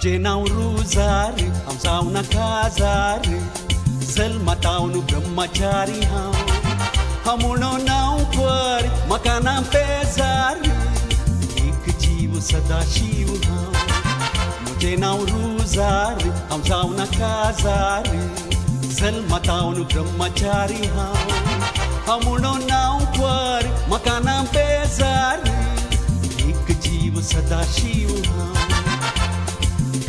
म्हजे नांव रुजार हांव जावना काजार जल्मा तावन ब्रह्मचारी हांव म्हणून नांव पर म्हाका ना बेजार एक जीव सदा शिव हांव म्हजे नांव रुजार हांव जावना काजार जल्मा तावन ब्रह्मचारी हांव म्हणून नांव पर म्हाका ना बेजार एक जीव सदा शिव हांव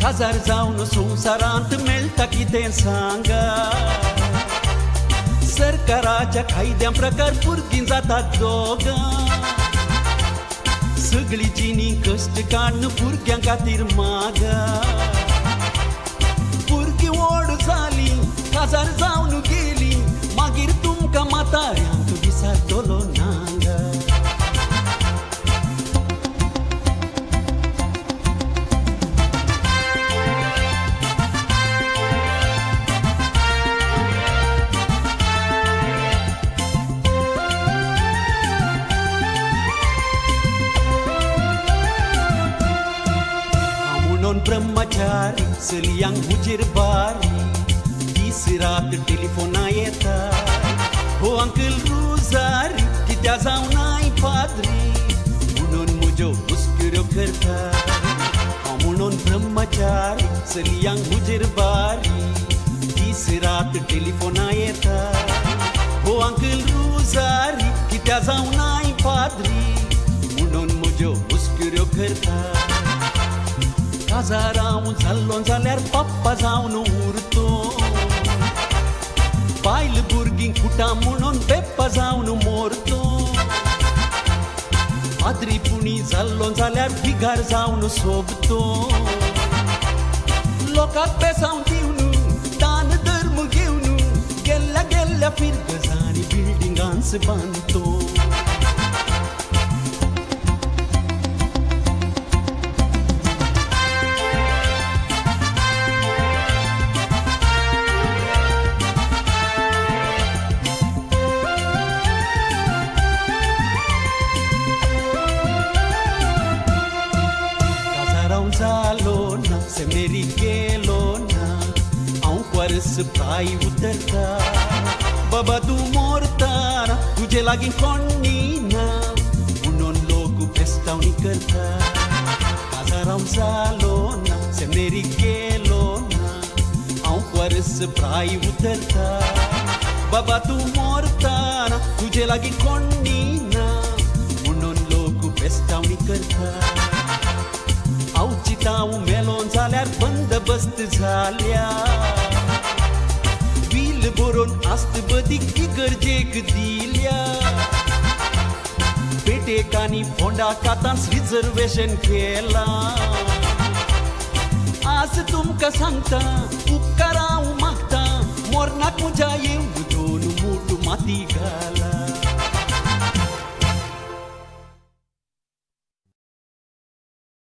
काजार जावन संवसारांत मेळटा कितें सांगा सरकाराच्या कायद्या प्रकार भुरगीं जातात दोगां सगळीं जिणी कश्ट काडून भुरग्यां खातीर मागा भुरगीं व्हड जालीं काजार जावन गेलीं मागीर तुमकां म्हाताऱ्यांक विसरतलो नांगा ब्रह्मचारी चलयांक हुजेर बारी दीस रात टेलिफोना येता हो अंकल रुजारी कित्या जावनाय पाद्री म्हणून म्हज्यो मुस्कुऱ्यो करता हांव म्हणून ब्रह्मचारी चलयांक हुजेर बारी दीस रात टेलिफोना येता हो अंकल रुजारी कित्या जावनाय पाद्री म्हणून म्हज्यो मुस्कुऱ्यो करता काजार हांव जाल्लो जाल्यार पप्पा जावन उरतो बायल भुरगीं कुटा म्हणून बेप्पा जावन मोरतो पाद्रीपुणी जाल्लो जाल्यार बिगार जावन सोबतो लोकांक पेसांव दिवन दान धर्म घेवन गेल्ल्या गेल्ल्या फिरगजांनी बिल्डिंगांच बांदतो se merighelona au quares prai uterta baba tu mortara tuje lagi connina unon logo pesta unicarta casaram salona se merighelona au quares prai uterta baba tu mortara tuje lagi connina unon logo pesta unicarta औचिताव मेलोन जाल्यार बंदोबस्त झाल्या बील बरोवन आस्त बदीक इगर्जेक दिल्या पेटेकांनी फोंडा खातांत रिजर्वेशन केला आज तुमकां सांगता उपकार हांव मागता मोरनाक म्हज्या येवन दोन मूठ माती घाला